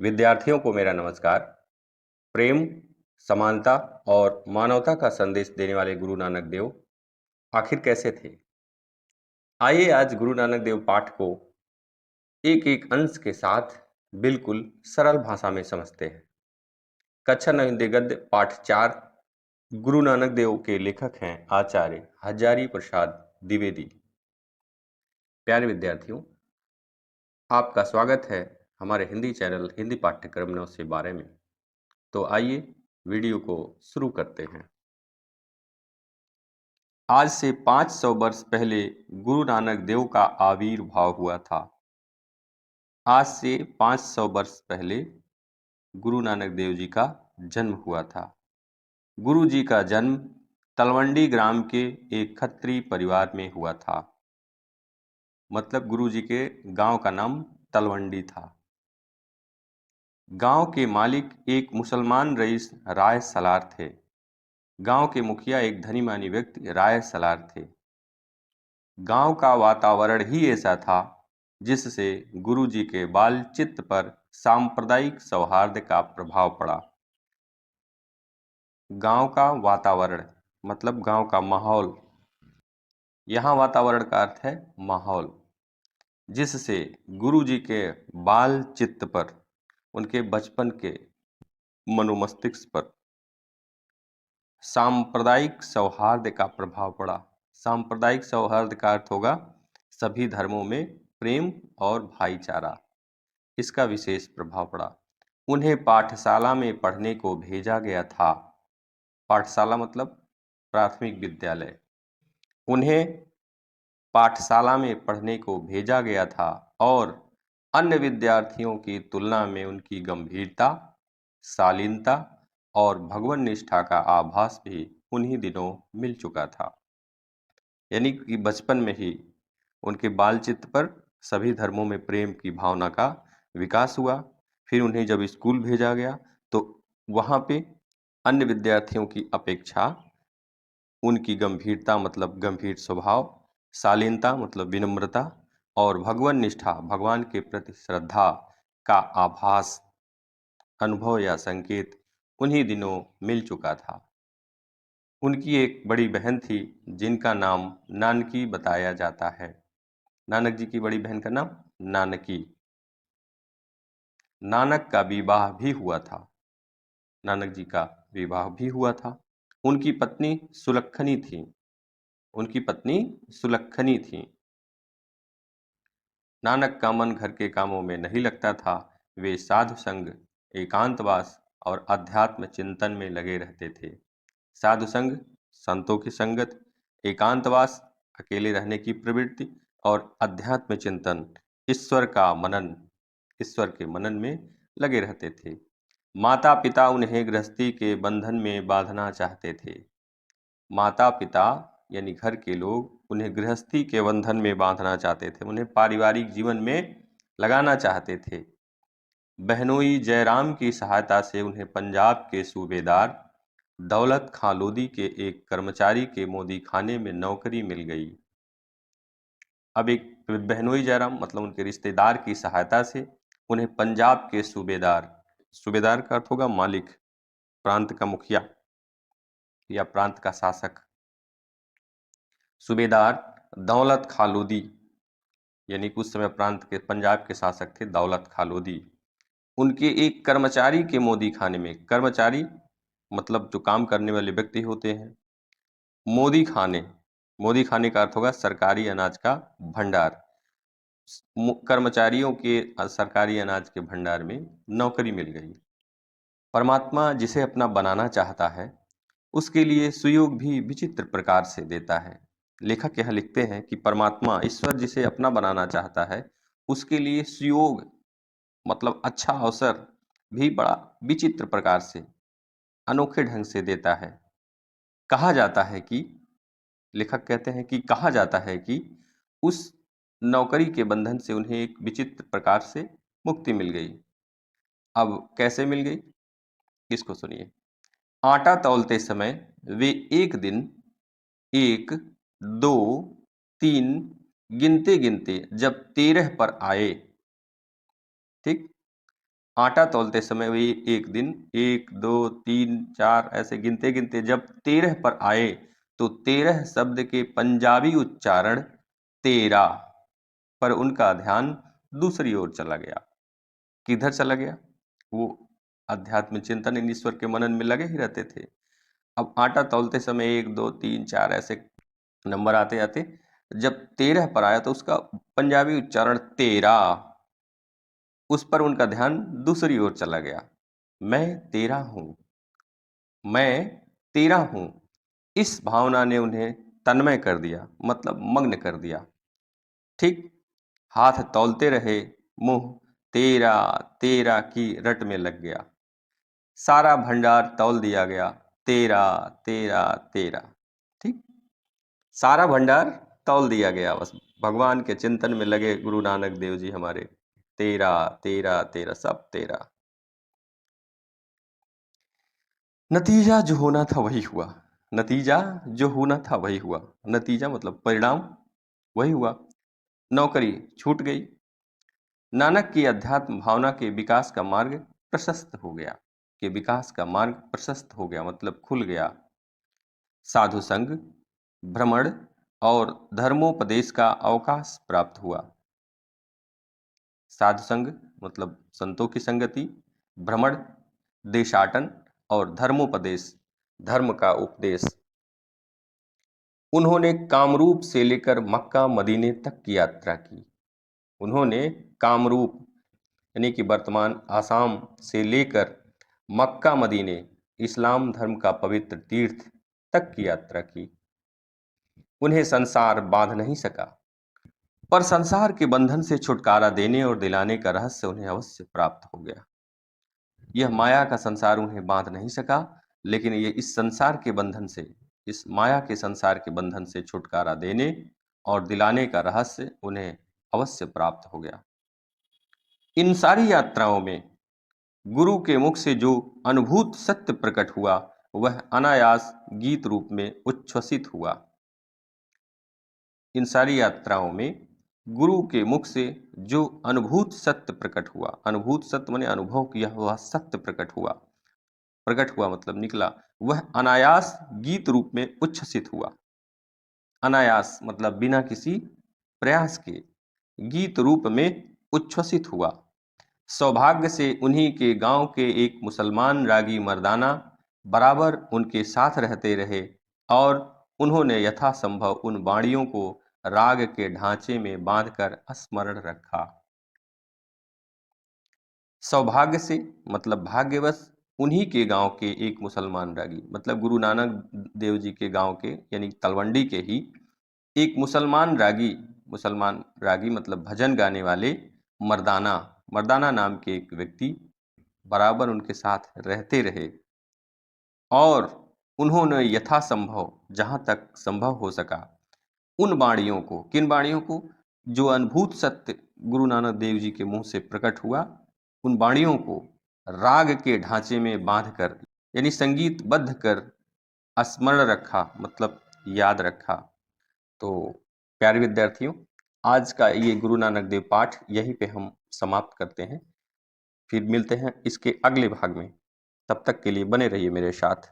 विद्यार्थियों को मेरा नमस्कार। प्रेम, समानता और मानवता का संदेश देने वाले गुरु नानक देव आखिर कैसे थे? आइए आज गुरु नानक देव पाठ को एक-एक अंश के साथ बिल्कुल सरल भाषा में समझते हैं। कक्षा 9 हिंदी गद्य पाठ 4 गुरु नानक देव के लेखक हैं आचार्य हजारी प्रसाद द्विवेदी। प्यारे विद्यार्थियों, आपका स्वागत है हमारे हिंदी चैनल हिंदी पाठ्यक्रम 9 से 12 में। तो आइए वीडियो को शुरू करते हैं। आज से 500 वर्ष पहले गुरु नानक देव का आविर्भाव हुआ था। आज से 500 वर्ष पहले गुरु नानक देव जी का जन्म हुआ था। गुरु जी का जन्म तलवंडी ग्राम के एक खत्री परिवार में हुआ था। मतलब गुरु जी के गांव का नाम तलवंडी था। गांव के मालिक एक मुसलमान रईस राय सलार थे। गांव के मुखिया एक धनी मानी व्यक्ति राय सलार थे। गांव का वातावरण ही ऐसा था जिससे गुरु जी के बाल चित्त पर सांप्रदायिक सौहार्द का प्रभाव पड़ा। गांव का वातावरण मतलब गांव का माहौल। यहाँ वातावरण का अर्थ है माहौल, जिससे गुरु जी के बाल चित्त पर, उनके बचपन के मनोमस्तिष्क पर सांप्रदायिक सौहार्द का प्रभाव पड़ा। सांप्रदायिक सौहार्द का अर्थ होगा सभी धर्मों में प्रेम और भाईचारा। इसका विशेष प्रभाव पड़ा। उन्हें पाठशाला में पढ़ने को भेजा गया था। पाठशाला मतलब प्राथमिक विद्यालय। उन्हें पाठशाला में पढ़ने को भेजा गया था और अन्य विद्यार्थियों की तुलना में उनकी गंभीरता, शालीनता और भगवन निष्ठा का आभास भी उन्हीं दिनों मिल चुका था। यानी कि बचपन में ही उनके बाल चित्त पर सभी धर्मों में प्रेम की भावना का विकास हुआ। फिर उन्हें जब स्कूल भेजा गया तो वहाँ पे अन्य विद्यार्थियों की अपेक्षा उनकी गंभीरता मतलब गंभीर स्वभाव, शालीनता मतलब विनम्रता और भगवन निष्ठा भगवान के प्रति श्रद्धा का आभास, अनुभव या संकेत उन्हीं दिनों मिल चुका था। उनकी एक बड़ी बहन थी जिनका नाम नानकी बताया जाता है। नानक जी की बड़ी बहन का नाम नानकी। नानक का विवाह भी हुआ था। नानक जी का विवाह भी हुआ था। उनकी पत्नी सुलक्षणी थी। उनकी पत्नी सुलक्षणी थी। नानक का मन घर के कामों में नहीं लगता था। वे साधु संग, एकांतवास और अध्यात्म चिंतन में लगे रहते थे। साधु संग, संतों की संगत, एकांतवास, अकेले रहने की प्रवृत्ति और अध्यात्म चिंतन, ईश्वर का मनन, ईश्वर के मनन में लगे रहते थे। माता पिता उन्हें गृहस्थी के बंधन में बांधना चाहते थे। माता पिता यानी घर के लोग उन्हें गृहस्थी के बंधन में बांधना चाहते थे, उन्हें पारिवारिक जीवन में लगाना चाहते थे। बहनोई जयराम की सहायता से उन्हें पंजाब के सूबेदार दौलत खां लोधी के एक कर्मचारी के मोदी खाने में नौकरी मिल गई। अब एक बहनोई जयराम मतलब उनके रिश्तेदार की सहायता से उन्हें पंजाब के सूबेदार, सूबेदार का अर्थ होगा मालिक, प्रांत का मुखिया या प्रांत का शासक, सूबेदार दौलत खां लोधी यानी कुछ समय प्रांत के पंजाब के शासक थे दौलत खां लोधी। उनके एक कर्मचारी के मोदी खाने में, कर्मचारी मतलब जो काम करने वाले व्यक्ति होते हैं, मोदी खाने, मोदी खाने का अर्थ होगा सरकारी अनाज का भंडार। कर्मचारियों के सरकारी अनाज के भंडार में नौकरी मिल गई। परमात्मा जिसे अपना बनाना चाहता है उसके लिए सुयोग भी विचित्र प्रकार से देता है। लेखक यह लिखते हैं कि परमात्मा ईश्वर जिसे अपना बनाना चाहता है उसके लिए सुयोग मतलब अच्छा अवसर भी बड़ा विचित्र प्रकार से, अनोखे ढंग से देता है। कहा जाता है कि, लेखक कहते हैं कि कहा जाता है कि उस नौकरी के बंधन से उन्हें एक विचित्र प्रकार से मुक्ति मिल गई। अब कैसे मिल गई इसको सुनिए। आटा तौलते समय वे एक दिन 1, 2, 3 गिनते गिनते जब 13 पर आए, ठीक, आटा तौलते समय वे एक दिन 1 2 3 4 ऐसे गिनते गिनते जब 13 पर आए तो 13 शब्द के पंजाबी उच्चारण 13 पर उनका ध्यान दूसरी ओर चला गया। किधर चला गया? वो अध्यात्म चिंतन इन ईश्वर के मनन में लगे ही रहते थे। अब आटा तौलते समय 1 2 3 4 ऐसे नंबर आते आते जब 13 पर आया तो उसका पंजाबी उच्चारण 13, उस पर उनका ध्यान दूसरी ओर चला गया। मैं तेरा हूं, मैं तेरा हूं, इस भावना ने उन्हें तन्मय कर दिया, मतलब मग्न कर दिया। ठीक, हाथ तौलते रहे, मुंह तेरा तेरा की रट में लग गया। सारा भंडार तौल दिया गया, तेरा तेरा तेरा। ठीक, सारा भंडार तौल दिया गया, बस भगवान के चिंतन में लगे गुरु नानक देव जी हमारे। तेरा तेरा तेरा, सब तेरा। नतीजा जो होना था वही हुआ। नतीजा जो होना था वही हुआ। नतीजा मतलब परिणाम, वही हुआ। नौकरी छूट गई। नानक की अध्यात्म भावना के विकास का मार्ग प्रशस्त हो गया। के विकास का मार्ग प्रशस्त हो गया मतलब खुल गया। साधु संग, भ्रमण और धर्मोपदेश का अवकाश प्राप्त हुआ। साधु संग मतलब संतों की संगति, भ्रमण देशाटन और धर्मोपदेश धर्म का उपदेश। उन्होंने कामरूप से लेकर मक्का मदीने तक की यात्रा की। उन्होंने कामरूप यानी कि वर्तमान आसाम से लेकर मक्का मदीने इस्लाम धर्म का पवित्र तीर्थ तक की यात्रा की। उन्हें संसार बांध नहीं सका, पर संसार के बंधन से छुटकारा देने और दिलाने का रहस्य उन्हें अवश्य प्राप्त हो गया। यह माया का संसार उन्हें बांध नहीं सका, लेकिन ये इस संसार के बंधन से, इस माया के संसार के बंधन से छुटकारा देने और दिलाने का रहस्य उन्हें अवश्य प्राप्त हो गया। इन सारी यात्राओं में गुरु के मुख से जो अनुभूत सत्य प्रकट हुआ वह अनायास गीत रूप में उच्छ्वसित हुआ। इन सारी यात्राओं में गुरु के मुख से जो अनुभूत सत्य प्रकट हुआ, अनुभूत सत्य माने अनुभव किया हुआ सत्य प्रकट हुआ, प्रकट हुआ मतलब निकला, वह अनायास गीत रूप में उच्छ्वसित हुआ। अनायास मतलब बिना किसी प्रयास के गीत रूप में उच्छ्वसित हुआ। सौभाग्य से उन्हीं के गांव के एक मुसलमान रागी मर्दाना बराबर उनके साथ रहते रहे और उन्होंने यथासंभव उन वाणियों को राग के ढांचे में बांधकर स्मरण रखा। सौभाग्य से मतलब भाग्यवश उन्हीं के गांव के एक मुसलमान रागी मतलब गुरु नानक देव जी के गांव के यानी तलवंडी के ही एक मुसलमान रागी मतलब भजन गाने वाले मर्दाना मर्दाना नाम के एक व्यक्ति बराबर उनके साथ रहते रहे और उन्होंने यथासंभव जहां तक संभव हो सका उन वाणियों को, किन वाणियों को, जो अनुभूत सत्य गुरु नानक देव जी के मुंह से प्रकट हुआ, उन वाणियों को राग के ढांचे में बांधकर यानी संगीतबद्ध कर स्मरण रखा मतलब याद रखा। तो प्यारे विद्यार्थियों, आज का ये गुरु नानक देव पाठ यहीं पे हम समाप्त करते हैं। फिर मिलते हैं इसके अगले भाग में। तब तक के लिए बने रहिए मेरे साथ।